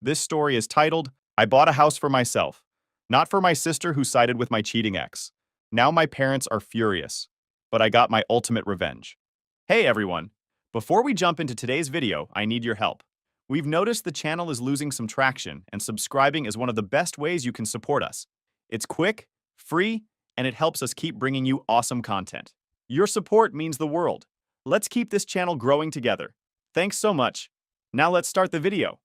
This story is titled, I Bought a House for Myself, not for my sister who sided with my cheating ex. Now my parents are furious, but I got my ultimate revenge. Hey everyone! Before we jump into today's video, I need your help. We've noticed the channel is losing some traction, and subscribing is one of the best ways you can support us. It's quick, free, and it helps us keep bringing you awesome content. Your support means the world. Let's keep this channel growing together. Thanks so much. Now let's start the video.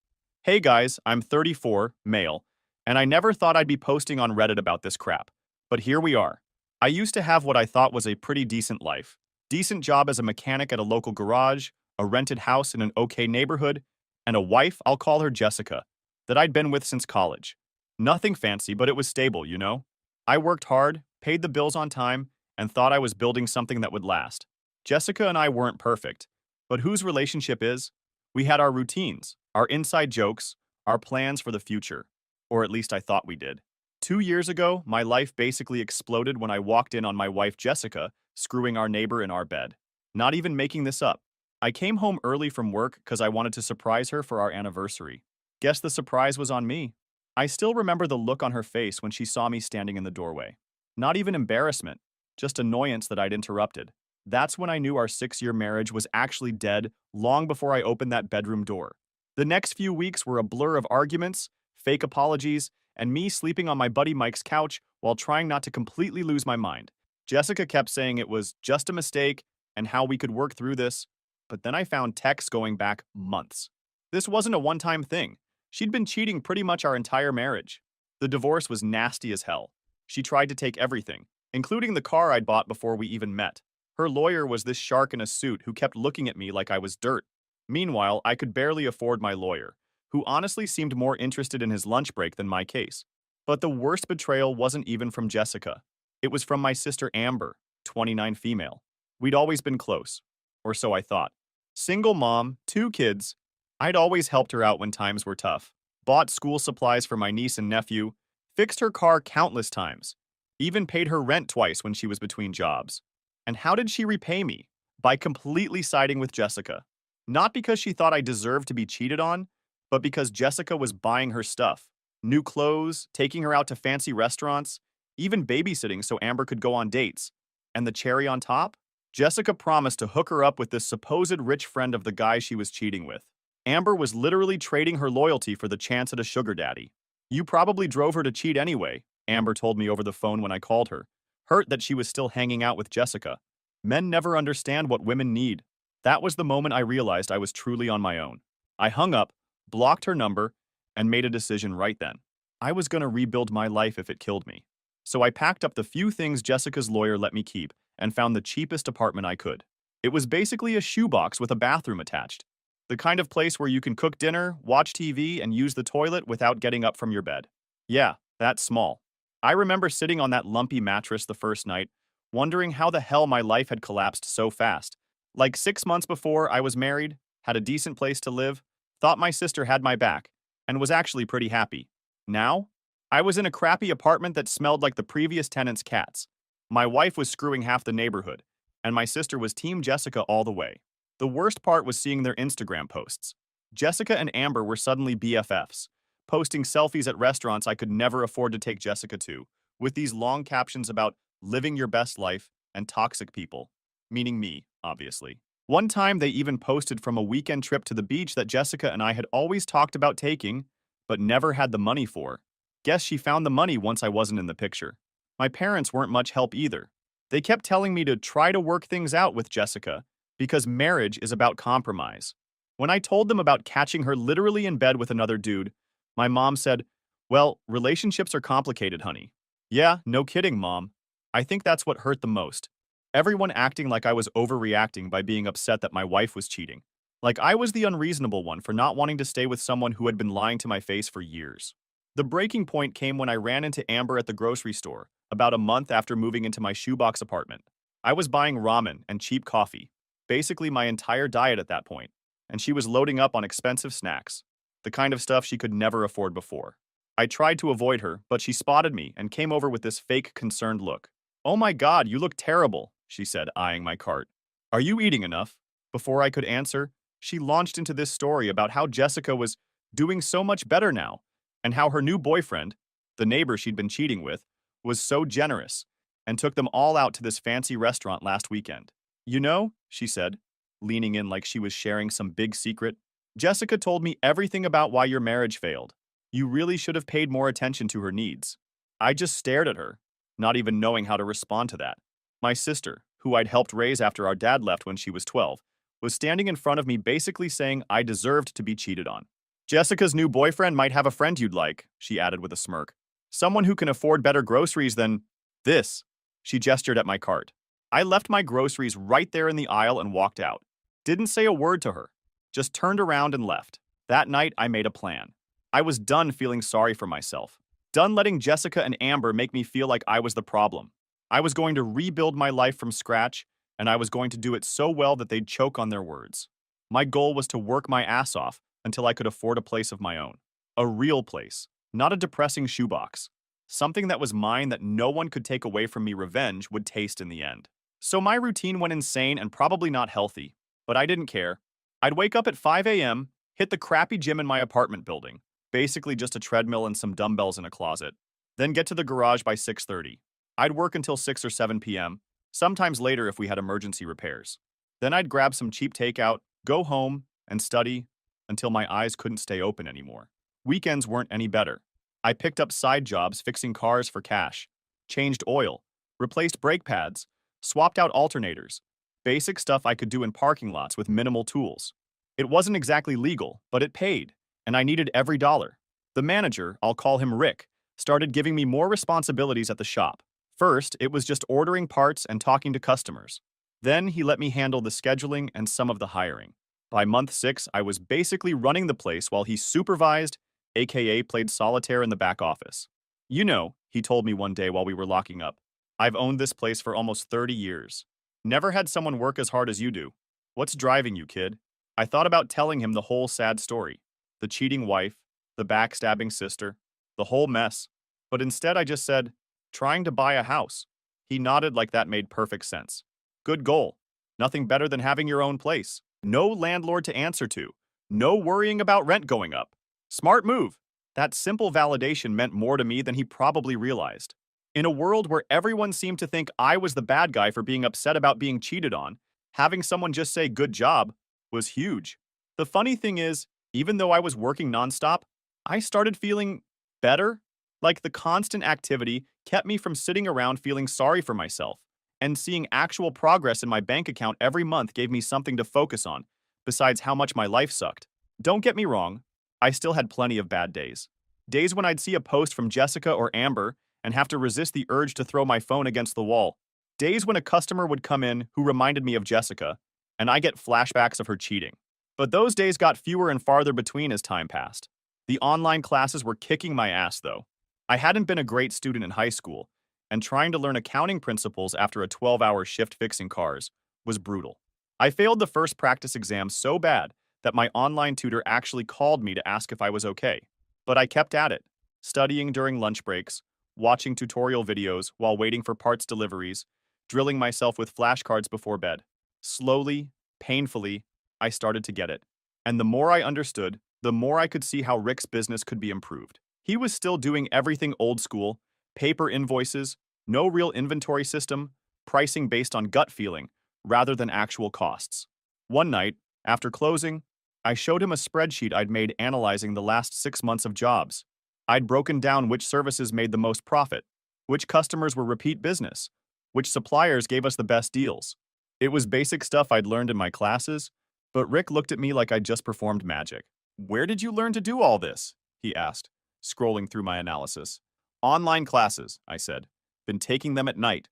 Hey guys, I'm 34, male, and I never thought I'd be posting on Reddit about this crap. But here we are. I used to have what I thought was a pretty decent life. Decent job as a mechanic at a local garage, a rented house in an okay neighborhood, and a wife, I'll call her Jessica, that I'd been with since college. Nothing fancy, but it was stable, you know? I worked hard, paid the bills on time, and thought I was building something that would last. Jessica and I weren't perfect, but whose relationship is? We had our routines, our inside jokes, our plans for the future. Or at least I thought we did. 2 years ago, my life basically exploded when I walked in on my wife Jessica screwing our neighbor in our bed. Not even making this up. I came home early from work because I wanted to surprise her for our anniversary. Guess the surprise was on me. I still remember the look on her face when she saw me standing in the doorway. Not even embarrassment, just annoyance that I'd interrupted. That's when I knew our 6-year marriage was actually dead long before I opened that bedroom door. The next few weeks were a blur of arguments, fake apologies, and me sleeping on my buddy Mike's couch while trying not to completely lose my mind. Jessica kept saying it was just a mistake and how we could work through this, but then I found texts going back months. This wasn't a one-time thing. She'd been cheating pretty much our entire marriage. The divorce was nasty as hell. She tried to take everything, including the car I'd bought before we even met. Her lawyer was this shark in a suit who kept looking at me like I was dirt. Meanwhile, I could barely afford my lawyer, who honestly seemed more interested in his lunch break than my case. But the worst betrayal wasn't even from Jessica. It was from my sister Amber, 29 female. We'd always been close, or so I thought. Single mom, 2 kids. I'd always helped her out when times were tough. Bought school supplies for my niece and nephew, fixed her car countless times, even paid her rent twice when she was between jobs. And how did she repay me? By completely siding with Jessica. Not because she thought I deserved to be cheated on, but because Jessica was buying her stuff. New clothes, taking her out to fancy restaurants, even babysitting so Amber could go on dates. And the cherry on top? Jessica promised to hook her up with this supposed rich friend of the guy she was cheating with. Amber was literally trading her loyalty for the chance at a sugar daddy. You probably drove her to cheat anyway, Amber told me over the phone when I called her, hurt that she was still hanging out with Jessica. Men never understand what women need. That was the moment I realized I was truly on my own. I hung up, blocked her number, and made a decision right then. I was going to rebuild my life if it killed me. So I packed up the few things Jessica's lawyer let me keep and found the cheapest apartment I could. It was basically a shoebox with a bathroom attached. The kind of place where you can cook dinner, watch TV, and use the toilet without getting up from your bed. Yeah, that's small. I remember sitting on that lumpy mattress the first night, wondering how the hell my life had collapsed so fast. Like 6 months before, I was married, had a decent place to live, thought my sister had my back, and was actually pretty happy. Now, I was in a crappy apartment that smelled like the previous tenant's cats. My wife was screwing half the neighborhood, and my sister was Team Jessica all the way. The worst part was seeing their Instagram posts. Jessica and Amber were suddenly BFFs, posting selfies at restaurants I could never afford to take Jessica to, with these long captions about living your best life and toxic people, meaning me, obviously. One time they even posted from a weekend trip to the beach that Jessica and I had always talked about taking, but never had the money for. Guess she found the money once I wasn't in the picture. My parents weren't much help either. They kept telling me to try to work things out with Jessica because marriage is about compromise. When I told them about catching her literally in bed with another dude, my mom said, "Well, relationships are complicated, honey." Yeah, no kidding, Mom. I think that's what hurt the most. Everyone acting like I was overreacting by being upset that my wife was cheating. Like I was the unreasonable one for not wanting to stay with someone who had been lying to my face for years. The breaking point came when I ran into Amber at the grocery store, about a month after moving into my shoebox apartment. I was buying ramen and cheap coffee, basically my entire diet at that point, and she was loading up on expensive snacks, the kind of stuff she could never afford before. I tried to avoid her, but she spotted me and came over with this fake concerned look. "Oh my God, you look terrible," she said, eyeing my cart. "Are you eating enough?" Before I could answer, she launched into this story about how Jessica was doing so much better now, and how her new boyfriend, the neighbor she'd been cheating with, was so generous and took them all out to this fancy restaurant last weekend. You know, she said, leaning in like she was sharing some big secret, Jessica told me everything about why your marriage failed. You really should have paid more attention to her needs. I just stared at her, not even knowing how to respond to that. My sister, who I'd helped raise after our dad left when she was 12, was standing in front of me basically saying I deserved to be cheated on. Jessica's new boyfriend might have a friend you'd like, she added with a smirk. Someone who can afford better groceries than this. She gestured at my cart. I left my groceries right there in the aisle and walked out. Didn't say a word to her. Just turned around and left. That night, I made a plan. I was done feeling sorry for myself. Done letting Jessica and Amber make me feel like I was the problem. I was going to rebuild my life from scratch, and I was going to do it so well that they'd choke on their words. My goal was to work my ass off until I could afford a place of my own. A real place, not a depressing shoebox. Something that was mine that no one could take away from me revenge would taste in the end. So my routine went insane and probably not healthy, but I didn't care. I'd wake up at 5 a.m., hit the crappy gym in my apartment building, basically just a treadmill and some dumbbells in a closet, then get to the garage by 6:30. I'd work until 6 or 7 p.m., sometimes later if we had emergency repairs. Then I'd grab some cheap takeout, go home, and study until my eyes couldn't stay open anymore. Weekends weren't any better. I picked up side jobs fixing cars for cash, changed oil, replaced brake pads, swapped out alternators, basic stuff I could do in parking lots with minimal tools. It wasn't exactly legal, but it paid, and I needed every dollar. The manager, I'll call him Rick, started giving me more responsibilities at the shop. First, it was just ordering parts and talking to customers. Then he let me handle the scheduling and some of the hiring. By month 6, I was basically running the place while he supervised, aka played solitaire in the back office. You know, he told me one day while we were locking up, I've owned this place for almost 30 years. Never had someone work as hard as you do. What's driving you, kid? I thought about telling him the whole sad story. The cheating wife, the backstabbing sister, the whole mess. But instead I just said, trying to buy a house. He nodded like that made perfect sense. Good goal. Nothing better than having your own place. No landlord to answer to. No worrying about rent going up. Smart move. That simple validation meant more to me than he probably realized. In a world where everyone seemed to think I was the bad guy for being upset about being cheated on, having someone just say good job was huge. The funny thing is, even though I was working nonstop, I started feeling better. Like the constant activity kept me from sitting around feeling sorry for myself, and seeing actual progress in my bank account every month gave me something to focus on, besides how much my life sucked. Don't get me wrong, I still had plenty of bad days. Days when I'd see a post from Jessica or Amber and have to resist the urge to throw my phone against the wall. Days when a customer would come in who reminded me of Jessica, and I get flashbacks of her cheating. But those days got fewer and farther between as time passed. The online classes were kicking my ass, though. I hadn't been a great student in high school, and trying to learn accounting principles after a 12-hour shift fixing cars was brutal. I failed the first practice exam so bad that my online tutor actually called me to ask if I was okay. But I kept at it, studying during lunch breaks, watching tutorial videos while waiting for parts deliveries, drilling myself with flashcards before bed. Slowly, painfully, I started to get it. And the more I understood, the more I could see how Rick's business could be improved. He was still doing everything old school, paper invoices, no real inventory system, pricing based on gut feeling rather than actual costs. One night, after closing, I showed him a spreadsheet I'd made analyzing the last 6 months of jobs. I'd broken down which services made the most profit, which customers were repeat business, which suppliers gave us the best deals. It was basic stuff I'd learned in my classes, but Rick looked at me like I'd just performed magic. "Where did you learn to do all this?" he asked, scrolling through my analysis. "Online classes," I said. "Been taking them at night."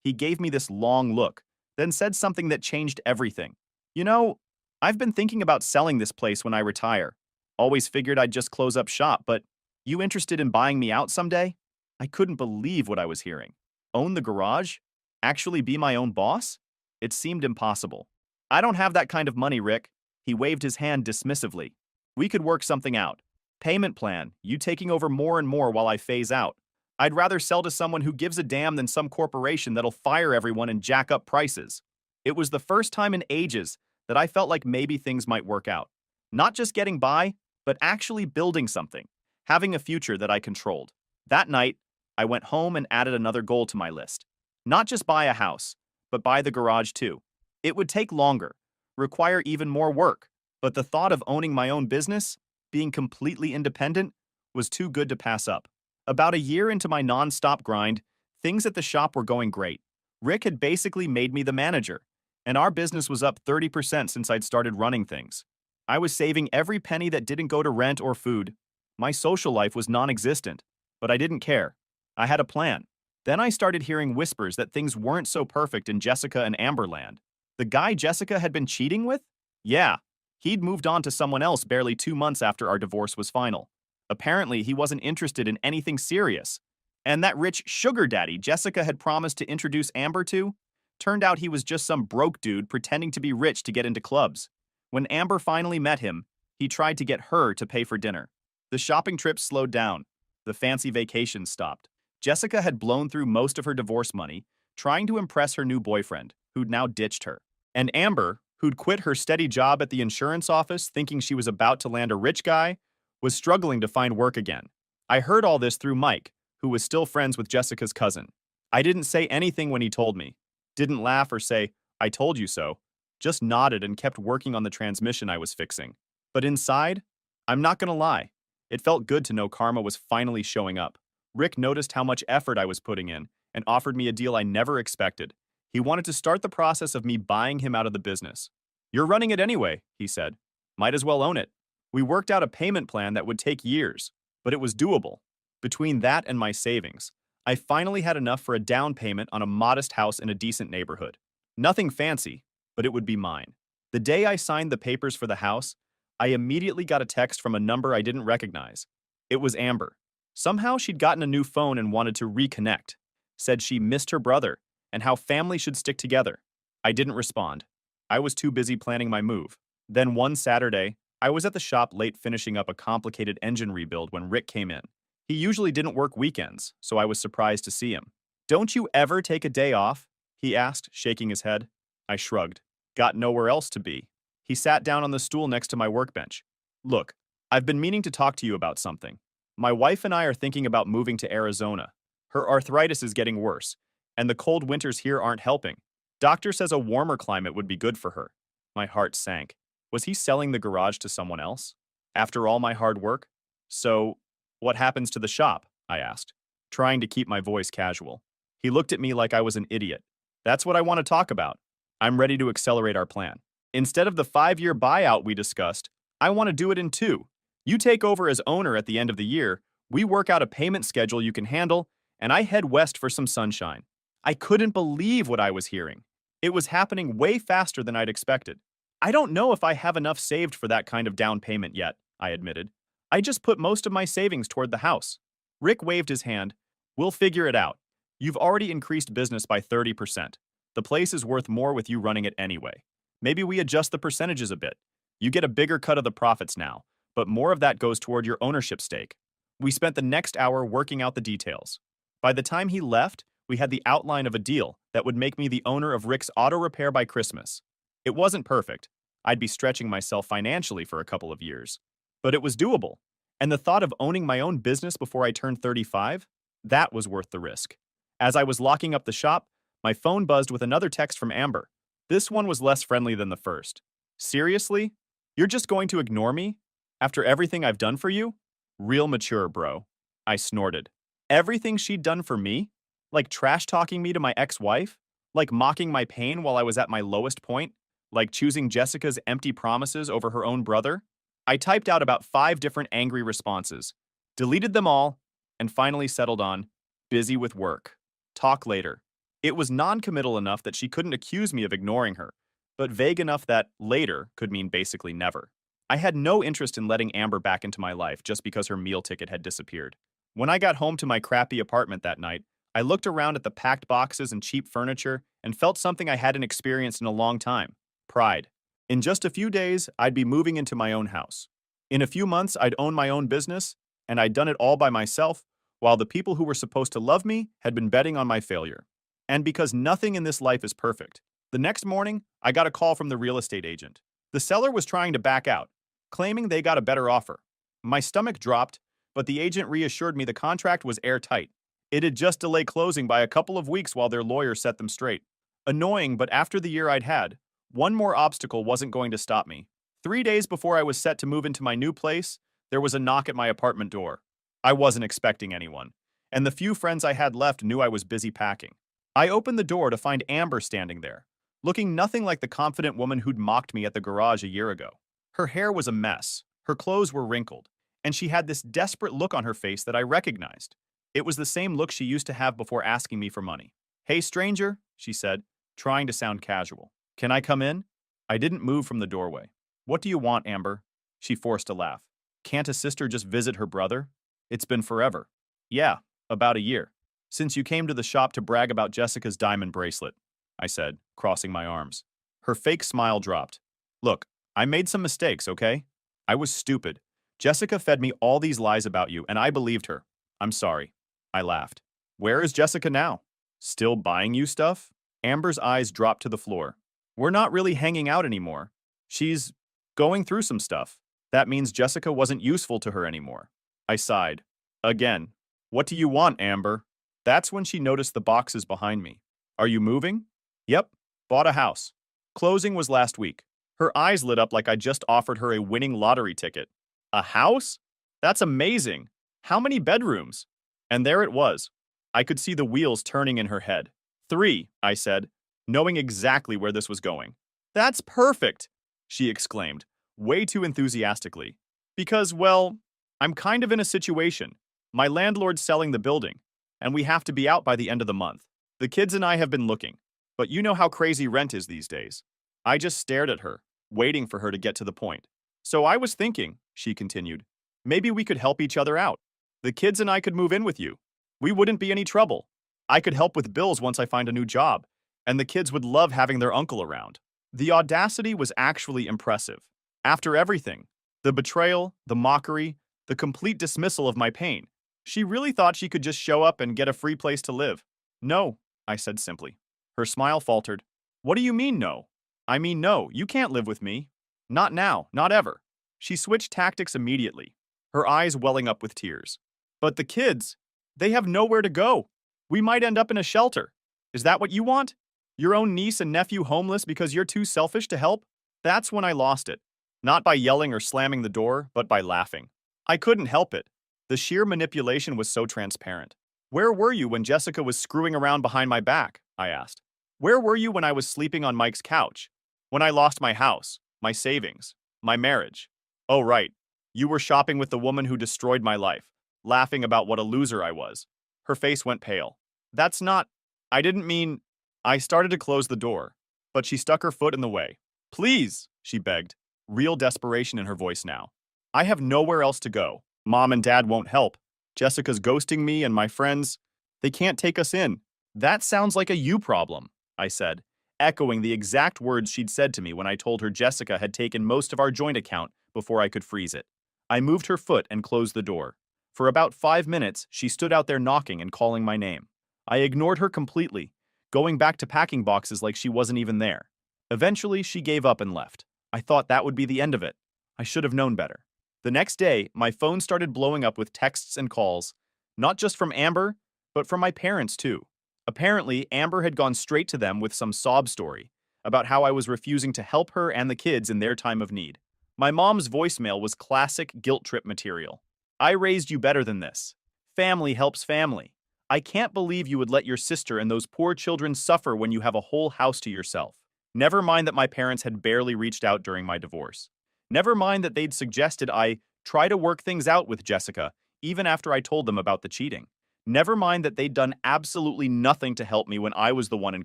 He gave me this long look, then said something that changed everything. "You know, I've been thinking about selling this place when I retire. Always figured I'd just close up shop, but you interested in buying me out someday?" I couldn't believe what I was hearing. Own the garage? Actually be my own boss? It seemed impossible. "I don't have that kind of money, Rick." He waved his hand dismissively. "We could work something out. Payment plan, you taking over more and more while I phase out. I'd rather sell to someone who gives a damn than some corporation that'll fire everyone and jack up prices." It was the first time in ages that I felt like maybe things might work out. Not just getting by, but actually building something, having a future that I controlled. That night, I went home and added another goal to my list. Not just buy a house, but buy the garage too. It would take longer, require even more work, but the thought of owning my own business, being completely independent, was too good to pass up. About a year into my non-stop grind, things at the shop were going great. Rick had basically made me the manager, and our business was up 30% since I'd started running things. I was saving every penny that didn't go to rent or food. My social life was non-existent, but I didn't care. I had a plan. Then I started hearing whispers that things weren't so perfect in Jessica and Amberland. The guy Jessica had been cheating with? Yeah, he'd moved on to someone else barely 2 months after our divorce was final. Apparently, he wasn't interested in anything serious. And that rich sugar daddy Jessica had promised to introduce Amber to? Turned out he was just some broke dude pretending to be rich to get into clubs. When Amber finally met him, he tried to get her to pay for dinner. The shopping trips slowed down. The fancy vacations stopped. Jessica had blown through most of her divorce money, trying to impress her new boyfriend, who'd now ditched her. And Amber, who'd quit her steady job at the insurance office thinking she was about to land a rich guy, was struggling to find work again. I heard all this through Mike, who was still friends with Jessica's cousin. I didn't say anything when he told me. Didn't laugh or say, "I told you so." Just nodded and kept working on the transmission I was fixing. But inside, I'm not gonna lie, it felt good to know karma was finally showing up. Rick noticed how much effort I was putting in and offered me a deal I never expected. He wanted to start the process of me buying him out of the business. "You're running it anyway," he said. "Might as well own it." We worked out a payment plan that would take years, but it was doable. Between that and my savings, I finally had enough for a down payment on a modest house in a decent neighborhood. Nothing fancy, but it would be mine. The day I signed the papers for the house, I immediately got a text from a number I didn't recognize. It was Amber. Somehow she'd gotten a new phone and wanted to reconnect. Said she missed her brother and how family should stick together. I didn't respond. I was too busy planning my move. Then one Saturday, I was at the shop late finishing up a complicated engine rebuild when Rick came in. He usually didn't work weekends, so I was surprised to see him. "Don't you ever take a day off?" he asked, shaking his head. I shrugged. Got nowhere else to be. He sat down on the stool next to my workbench. "Look, I've been meaning to talk to you about something. My wife and I are thinking about moving to Arizona. Her arthritis is getting worse, and the cold winters here aren't helping. Doctor says a warmer climate would be good for her." My heart sank. Was he selling the garage to someone else? After all my hard work? "So, what happens to the shop?" I asked, trying to keep my voice casual. He looked at me like I was an idiot. "That's what I want to talk about. I'm ready to accelerate our plan. Instead of the 5-year buyout we discussed, I want to do it in 2. You take over as owner at the end of the year, we work out a payment schedule you can handle, and I head west for some sunshine." I couldn't believe what I was hearing. It was happening way faster than I'd expected. "I don't know if I have enough saved for that kind of down payment yet," I admitted. "I just put most of my savings toward the house." Rick waved his hand. "We'll figure it out. You've already increased business by 30%. The place is worth more with you running it anyway. Maybe we adjust the percentages a bit. You get a bigger cut of the profits now, but more of that goes toward your ownership stake." We spent the next hour working out the details. By the time he left, we had the outline of a deal that would make me the owner of Rick's Auto Repair by Christmas. It wasn't perfect. I'd be stretching myself financially for a couple of years. But it was doable. And the thought of owning my own business before I turned 35? That was worth the risk. As I was locking up the shop, my phone buzzed with another text from Amber. This one was less friendly than the first. "Seriously? You're just going to ignore me? After everything I've done for you?" "Real mature, bro." I snorted. Everything she'd done for me? Like trash-talking me to my ex-wife? Like mocking my pain while I was at my lowest point? Like choosing Jessica's empty promises over her own brother? I typed out about 5 different angry responses, deleted them all, and finally settled on, "Busy with work. Talk later." It was non-committal enough that she couldn't accuse me of ignoring her, but vague enough that later could mean basically never. I had no interest in letting Amber back into my life just because her meal ticket had disappeared. When I got home to my crappy apartment that night, I looked around at the packed boxes and cheap furniture and felt something I hadn't experienced in a long time: pride. In just a few days, I'd be moving into my own house. In a few months, I'd own my own business, and I'd done it all by myself, while the people who were supposed to love me had been betting on my failure. And because nothing in this life is perfect, the next morning, I got a call from the real estate agent. The seller was trying to back out, claiming they got a better offer. My stomach dropped, but the agent reassured me the contract was airtight. It'd just delay closing by a couple of weeks while their lawyer set them straight. Annoying, but after the year I'd had, one more obstacle wasn't going to stop me. 3 days before I was set to move into my new place, there was a knock at my apartment door. I wasn't expecting anyone, and the few friends I had left knew I was busy packing. I opened the door to find Amber standing there, looking nothing like the confident woman who'd mocked me at the garage a year ago. Her hair was a mess, her clothes were wrinkled, and she had this desperate look on her face that I recognized. It was the same look she used to have before asking me for money. "Hey, stranger," she said, trying to sound casual. "Can I come in?" I didn't move from the doorway. "What do you want, Amber?" She forced a laugh. "Can't a sister just visit her brother? It's been forever." "Yeah, about a year. Since you came to the shop to brag about Jessica's diamond bracelet," I said, crossing my arms. Her fake smile dropped. "Look, I made some mistakes, okay? I was stupid. Jessica fed me all these lies about you, and I believed her. I'm sorry." I laughed. "Where is Jessica now? Still buying you stuff?" Amber's eyes dropped to the floor. "We're not really hanging out anymore. She's going through some stuff. That means Jessica wasn't useful to her anymore." I sighed. Again. "What do you want, Amber?" That's when she noticed the boxes behind me. "Are you moving?" "Yep. Bought a house. Closing was last week." Her eyes lit up like I just offered her a winning lottery ticket. "A house? That's amazing. How many bedrooms?" And there it was. I could see the wheels turning in her head. "3," I said, knowing exactly where this was going. "That's perfect," she exclaimed, way too enthusiastically. "Because, well, I'm kind of in a situation. My landlord's selling the building, and we have to be out by the end of the month. The kids and I have been looking, but you know how crazy rent is these days." I just stared at her, waiting for her to get to the point. "So I was thinking," she continued, "maybe we could help each other out. The kids and I could move in with you. We wouldn't be any trouble. I could help with bills once I find a new job, and the kids would love having their uncle around." The audacity was actually impressive. After everything, the betrayal, the mockery, the complete dismissal of my pain, she really thought she could just show up and get a free place to live. "No," I said simply. Her smile faltered. "What do you mean, no?" "I mean, no, you can't live with me. Not now, not ever." She switched tactics immediately, her eyes welling up with tears. "But the kids, they have nowhere to go. We might end up in a shelter. Is that what you want? Your own niece and nephew homeless because you're too selfish to help?" That's when I lost it. Not by yelling or slamming the door, but by laughing. I couldn't help it. The sheer manipulation was so transparent. "Where were you when Jessica was screwing around behind my back?" I asked. "Where were you when I was sleeping on Mike's couch? When I lost my house, my savings, my marriage? Oh, right. You were shopping with the woman who destroyed my life, laughing about what a loser I was." Her face went pale. "That's not... I didn't mean..." I started to close the door, but she stuck her foot in the way. "Please," she begged, real desperation in her voice now. "I have nowhere else to go. Mom and Dad won't help. Jessica's ghosting me and my friends. They can't take us in." "That sounds like a you problem," I said, echoing the exact words she'd said to me when I told her Jessica had taken most of our joint account before I could freeze it. I moved her foot and closed the door. For about 5 minutes, she stood out there knocking and calling my name. I ignored her completely, going back to packing boxes like she wasn't even there. Eventually, she gave up and left. I thought that would be the end of it. I should have known better. The next day, my phone started blowing up with texts and calls, not just from Amber, but from my parents too. Apparently, Amber had gone straight to them with some sob story about how I was refusing to help her and the kids in their time of need. My mom's voicemail was classic guilt trip material. "I raised you better than this. Family helps family. I can't believe you would let your sister and those poor children suffer when you have a whole house to yourself. Never mind that my parents had barely reached out during my divorce. Never mind that they'd suggested I try to work things out with Jessica, even after I told them about the cheating. Never mind that they'd done absolutely nothing to help me when I was the one in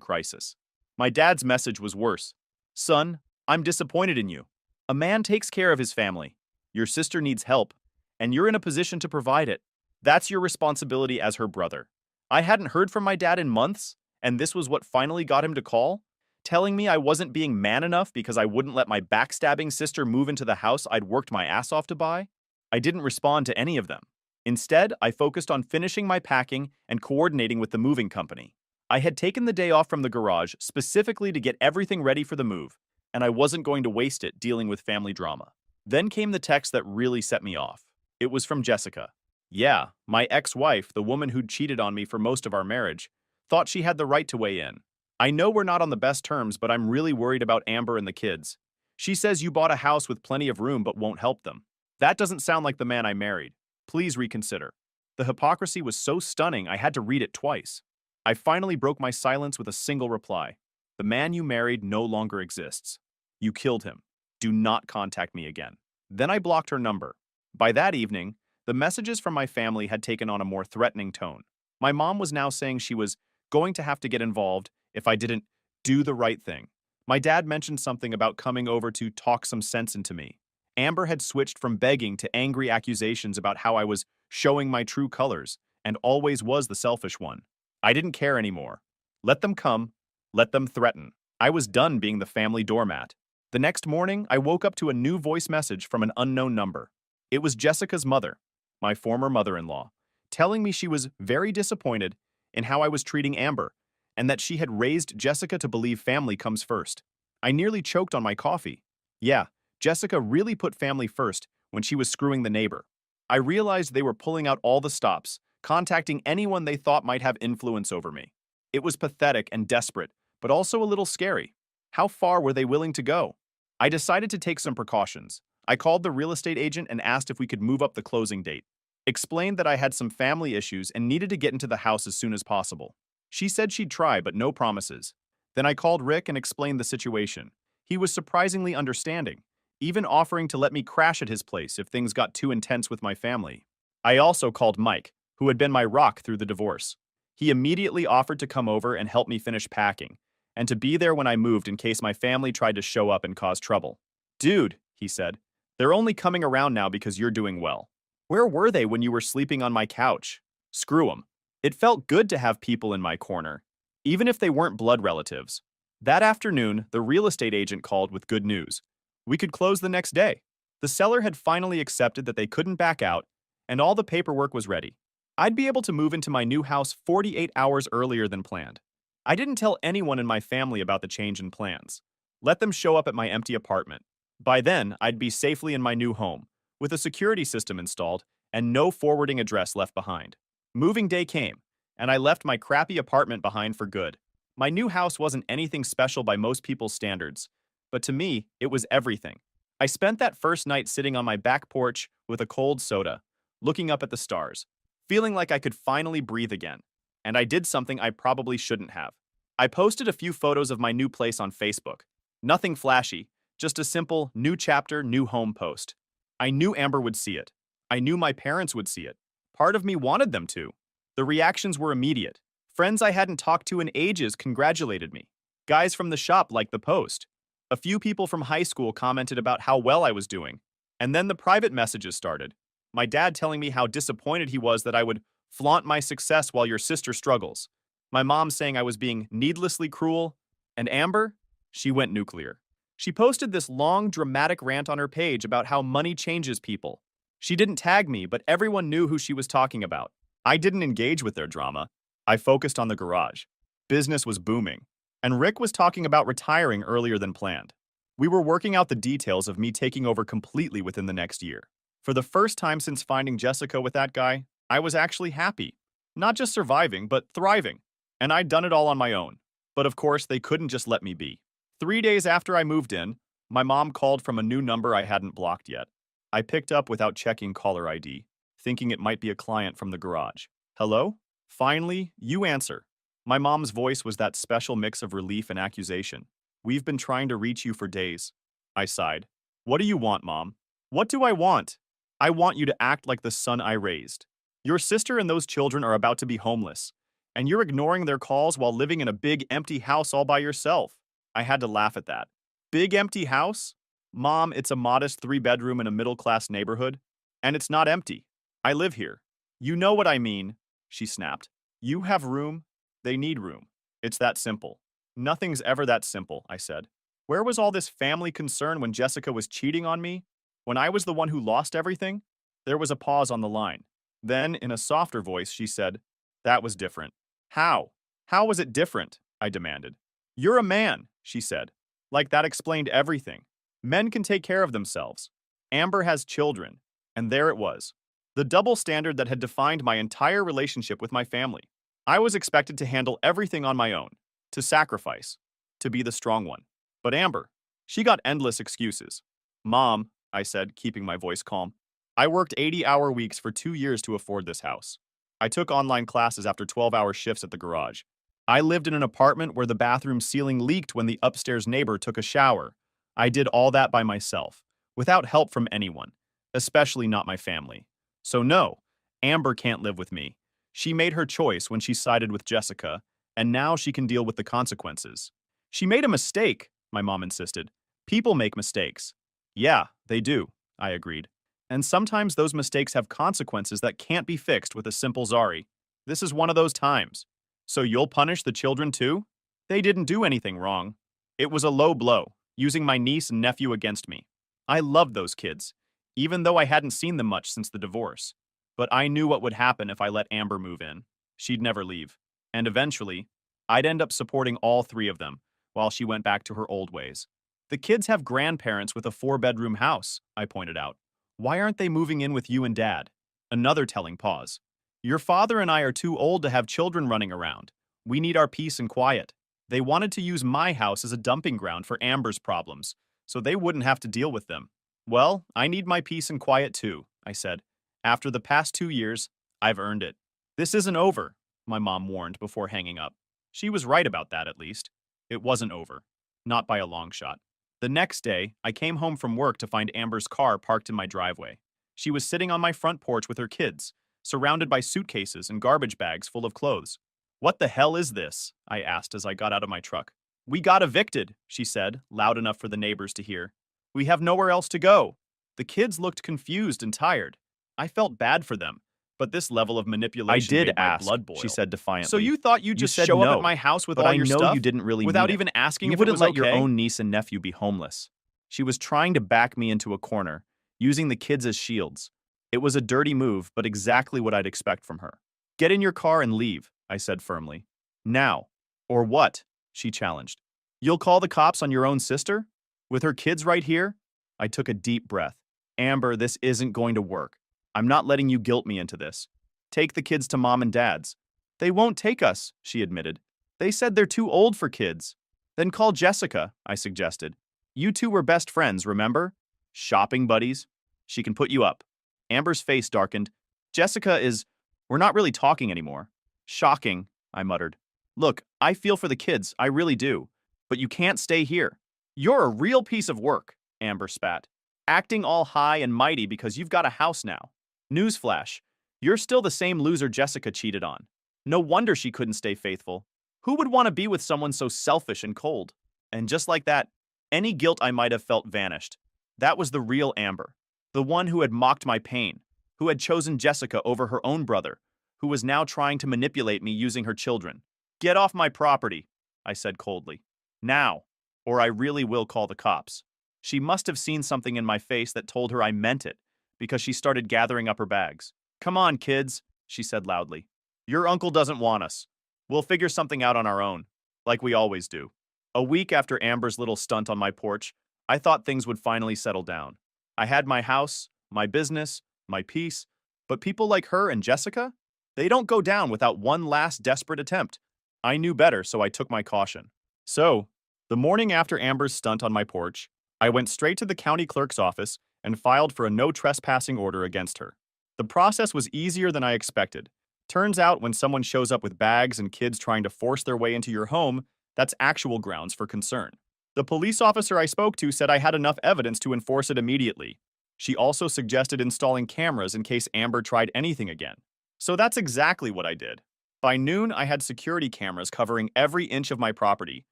crisis." My dad's message was worse. "Son, I'm disappointed in you. A man takes care of his family. Your sister needs help, and you're in a position to provide it. That's your responsibility as her brother." I hadn't heard from my dad in months, and this was what finally got him to call, telling me I wasn't being man enough because I wouldn't let my backstabbing sister move into the house I'd worked my ass off to buy. I didn't respond to any of them. Instead, I focused on finishing my packing and coordinating with the moving company. I had taken the day off from the garage specifically to get everything ready for the move, and I wasn't going to waste it dealing with family drama. Then came the text that really set me off. It was from Jessica. Yeah, my ex-wife, the woman who'd cheated on me for most of our marriage, thought she had the right to weigh in. I know we're not on the best terms, but I'm really worried about Amber and the kids. She says you bought a house with plenty of room but won't help them. That doesn't sound like the man I married. Please reconsider. The hypocrisy was so stunning I had to read it twice. I finally broke my silence with a single reply. The man you married no longer exists. You killed him. Do not contact me again. Then I blocked her number. By that evening, the messages from my family had taken on a more threatening tone. My mom was now saying she was going to have to get involved if I didn't do the right thing. My dad mentioned something about coming over to talk some sense into me. Amber had switched from begging to angry accusations about how I was showing my true colors and always was the selfish one. I didn't care anymore. Let them come. Let them threaten. I was done being the family doormat. The next morning, I woke up to a new voice message from an unknown number. It was Jessica's mother, my former mother-in-law, telling me she was very disappointed in how I was treating Amber and that she had raised Jessica to believe family comes first. I nearly choked on my coffee. Yeah, Jessica really put family first when she was screwing the neighbor. I realized they were pulling out all the stops, contacting anyone they thought might have influence over me. It was pathetic and desperate, but also a little scary. How far were they willing to go? I decided to take some precautions. I called the real estate agent and asked if we could move up the closing date. Explained that I had some family issues and needed to get into the house as soon as possible. She said she'd try, but no promises. Then I called Rick and explained the situation. He was surprisingly understanding, even offering to let me crash at his place if things got too intense with my family. I also called Mike, who had been my rock through the divorce. He immediately offered to come over and help me finish packing, and to be there when I moved in case my family tried to show up and cause trouble. Dude, he said, they're only coming around now because you're doing well. Where were they when you were sleeping on my couch? Screw 'em. It felt good to have people in my corner, even if they weren't blood relatives. That afternoon, the real estate agent called with good news. We could close the next day. The seller had finally accepted that they couldn't back out, and all the paperwork was ready. I'd be able to move into my new house 48 hours earlier than planned. I didn't tell anyone in my family about the change in plans. Let them show up at my empty apartment. By then, I'd be safely in my new home, with a security system installed and no forwarding address left behind. Moving day came, and I left my crappy apartment behind for good. My new house wasn't anything special by most people's standards, but to me, it was everything. I spent that first night sitting on my back porch with a cold soda, looking up at the stars, feeling like I could finally breathe again. And I did something I probably shouldn't have. I posted a few photos of my new place on Facebook. Nothing flashy, just a simple new chapter, new home post. I knew Amber would see it. I knew my parents would see it. Part of me wanted them to. The reactions were immediate. Friends I hadn't talked to in ages congratulated me. Guys from the shop liked the post. A few people from high school commented about how well I was doing. And then the private messages started. My dad telling me how disappointed he was that I would flaunt my success while your sister struggles. My mom saying I was being needlessly cruel. And Amber? She went nuclear. She posted this long, dramatic rant on her page about how money changes people. She didn't tag me, but everyone knew who she was talking about. I didn't engage with their drama. I focused on the garage. Business was booming. And Rick was talking about retiring earlier than planned. We were working out the details of me taking over completely within the next year. For the first time since finding Jessica with that guy, I was actually happy. Not just surviving, but thriving. And I'd done it all on my own. But of course, they couldn't just let me be. 3 days after I moved in, my mom called from a new number I hadn't blocked yet. I picked up without checking caller ID, thinking it might be a client from the garage. Hello? Finally, you answer. My mom's voice was that special mix of relief and accusation. We've been trying to reach you for days. I sighed. What do you want, Mom? What do I want? I want you to act like the son I raised. Your sister and those children are about to be homeless, and you're ignoring their calls while living in a big empty house all by yourself. I had to laugh at that. Big empty house? Mom, it's a modest 3-bedroom in a middle-class neighborhood, and it's not empty. I live here. You know what I mean, she snapped. You have room, they need room. It's that simple. Nothing's ever that simple, I said. Where was all this family concern when Jessica was cheating on me? When I was the one who lost everything? There was a pause on the line. Then, in a softer voice, she said, that was different. How? How was it different? I demanded. You're a man, she said. Like that explained everything. Men can take care of themselves. Amber has children. And there it was. The double standard that had defined my entire relationship with my family. I was expected to handle everything on my own, to sacrifice, to be the strong one. But Amber, she got endless excuses. Mom, I said, keeping my voice calm, I worked 80-hour weeks for 2 years to afford this house. I took online classes after 12-hour shifts at the garage. I lived in an apartment where the bathroom ceiling leaked when the upstairs neighbor took a shower. I did all that by myself, without help from anyone, especially not my family. So no, Amber can't live with me. She made her choice when she sided with Jessica, and now she can deal with the consequences. She made a mistake, my mom insisted. People make mistakes. Yeah, they do, I agreed. And sometimes those mistakes have consequences that can't be fixed with a simple sorry. This is one of those times. So you'll punish the children too? They didn't do anything wrong. It was a low blow, using my niece and nephew against me. I loved those kids, even though I hadn't seen them much since the divorce. But I knew what would happen if I let Amber move in. She'd never leave. And eventually, I'd end up supporting all three of them, while she went back to her old ways. The kids have grandparents with a 4-bedroom house, I pointed out. Why aren't they moving in with you and Dad? Another telling pause. Your father and I are too old to have children running around. We need our peace and quiet. They wanted to use my house as a dumping ground for Amber's problems, so they wouldn't have to deal with them. Well, I need my peace and quiet too, I said. After the past 2 years, I've earned it. This isn't over, my mom warned before hanging up. She was right about that, at least. It wasn't over. Not by a long shot. The next day, I came home from work to find Amber's car parked in my driveway. She was sitting on my front porch with her kids, surrounded by suitcases and garbage bags full of clothes. What the hell is this? I asked as I got out of my truck. We got evicted, she said, loud enough for the neighbors to hear. We have nowhere else to go. The kids looked confused and tired. I felt bad for them, but this level of manipulation made my blood boil. She said defiantly. So you thought you'd just said show up no, at my house with but all I your know stuff you didn't really without mean it. even asking You if it wouldn't was let your okay? own niece and nephew be homeless. She was trying to back me into a corner, using the kids as shields. It was a dirty move, but exactly what I'd expect from her. Get in your car and leave, I said firmly. Now. Or what? She challenged. You'll call the cops on your own sister? With her kids right here? I took a deep breath. Amber, this isn't going to work. I'm not letting you guilt me into this. Take the kids to Mom and Dad's. They won't take us, she admitted. They said they're too old for kids. Then call Jessica, I suggested. You two were best friends, remember? Shopping buddies. She can put you up. Amber's face darkened. Jessica is... We're not really talking anymore. Shocking, I muttered. Look, I feel for the kids, I really do. But you can't stay here. You're a real piece of work, Amber spat. Acting all high and mighty because you've got a house now. Newsflash, you're still the same loser Jessica cheated on. No wonder she couldn't stay faithful. Who would want to be with someone so selfish and cold? And just like that, any guilt I might have felt vanished. That was the real Amber. The one who had mocked my pain, who had chosen Jessica over her own brother, who was now trying to manipulate me using her children. Get off my property, I said coldly. Now, or I really will call the cops. She must have seen something in my face that told her I meant it, because she started gathering up her bags. Come on, kids, she said loudly. Your uncle doesn't want us. We'll figure something out on our own, like we always do. A week after Amber's little stunt on my porch, I thought things would finally settle down. I had my house, my business, my peace, but people like her and Jessica, they don't go down without one last desperate attempt. I knew better, so I took my caution. So, the morning after Amber's stunt on my porch, I went straight to the county clerk's office and filed for a no trespassing order against her. The process was easier than I expected. Turns out when someone shows up with bags and kids trying to force their way into your home, that's actual grounds for concern. The police officer I spoke to said I had enough evidence to enforce it immediately. She also suggested installing cameras in case Amber tried anything again. So that's exactly what I did. By noon, I had security cameras covering every inch of my property,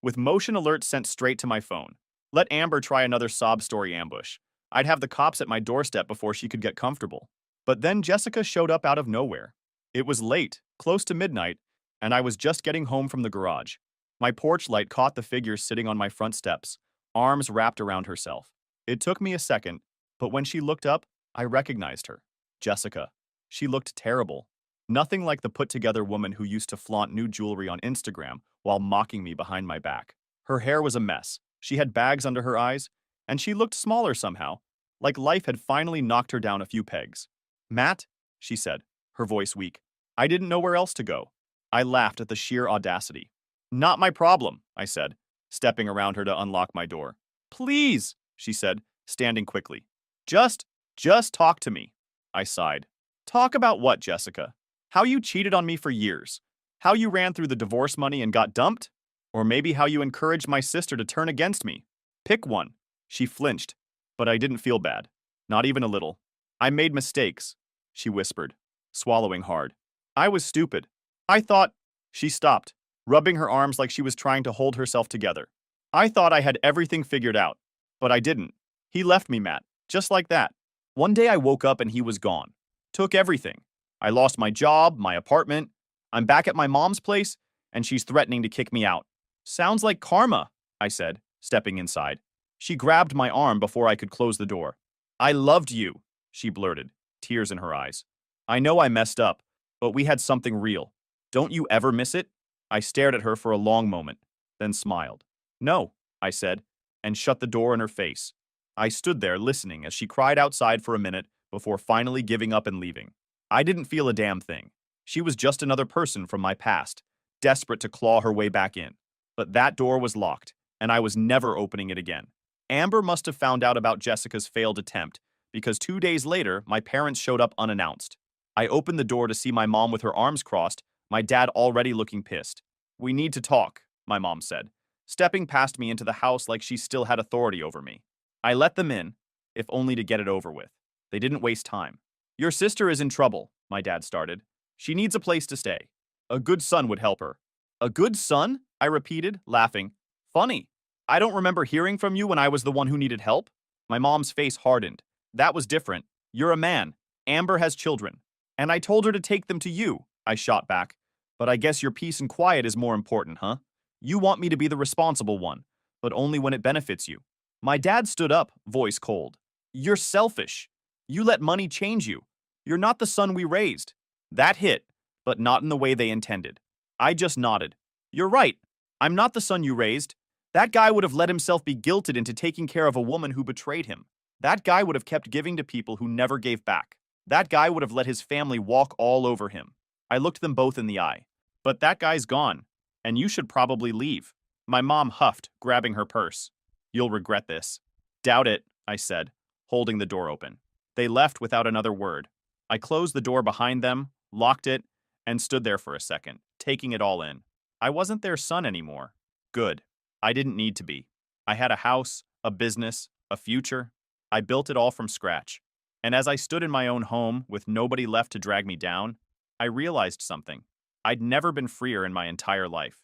with motion alerts sent straight to my phone. Let Amber try another sob story ambush. I'd have the cops at my doorstep before she could get comfortable. But then Jessica showed up out of nowhere. It was late, close to midnight, and I was just getting home from the garage. My porch light caught the figure sitting on my front steps, arms wrapped around herself. It took me a second, but when she looked up, I recognized her. Jessica. She looked terrible. Nothing like the put-together woman who used to flaunt new jewelry on Instagram while mocking me behind my back. Her hair was a mess. She had bags under her eyes, and she looked smaller somehow, like life had finally knocked her down a few pegs. Matt, she said, her voice weak. I didn't know where else to go. I laughed at the sheer audacity. Not my problem, I said, stepping around her to unlock my door. Please, she said, standing quickly. Just talk to me. I sighed. Talk about what, Jessica? How you cheated on me for years? How you ran through the divorce money and got dumped? Or maybe how you encouraged my sister to turn against me? Pick one. She flinched, but I didn't feel bad. Not even a little. I made mistakes, she whispered, swallowing hard. I was stupid. I thought. She stopped, rubbing her arms like she was trying to hold herself together. I thought I had everything figured out, but I didn't. He left me, Matt, just like that. One day I woke up and he was gone. Took everything. I lost my job, my apartment. I'm back at my mom's place, and she's threatening to kick me out. Sounds like karma, I said, stepping inside. She grabbed my arm before I could close the door. I loved you, she blurted, tears in her eyes. I know I messed up, but we had something real. Don't you ever miss it? I stared at her for a long moment, then smiled. No, I said, and shut the door in her face. I stood there listening as she cried outside for a minute before finally giving up and leaving. I didn't feel a damn thing. She was just another person from my past, desperate to claw her way back in. But that door was locked, and I was never opening it again. Amber must have found out about Jessica's failed attempt, because 2 days later, my parents showed up unannounced. I opened the door to see my mom with her arms crossed, my dad already looking pissed. We need to talk, my mom said, stepping past me into the house like she still had authority over me. I let them in, if only to get it over with. They didn't waste time. Your sister is in trouble, my dad started. She needs a place to stay. A good son would help her. A good son? I repeated, laughing. Funny. I don't remember hearing from you when I was the one who needed help. My mom's face hardened. That was different. You're a man. Amber has children. And I told her to take them to you, I shot back. But I guess your peace and quiet is more important, huh? You want me to be the responsible one, but only when it benefits you. My dad stood up, voice cold. You're selfish. You let money change you. You're not the son we raised. That hit, but not in the way they intended. I just nodded. You're right. I'm not the son you raised. That guy would have let himself be guilted into taking care of a woman who betrayed him. That guy would have kept giving to people who never gave back. That guy would have let his family walk all over him. I looked them both in the eye. But that guy's gone, and you should probably leave. My mom huffed, grabbing her purse. You'll regret this. Doubt it, I said, holding the door open. They left without another word. I closed the door behind them, locked it, and stood there for a second, taking it all in. I wasn't their son anymore. Good. I didn't need to be. I had a house, a business, a future. I built it all from scratch. And as I stood in my own home with nobody left to drag me down, I realized something. I'd never been freer in my entire life.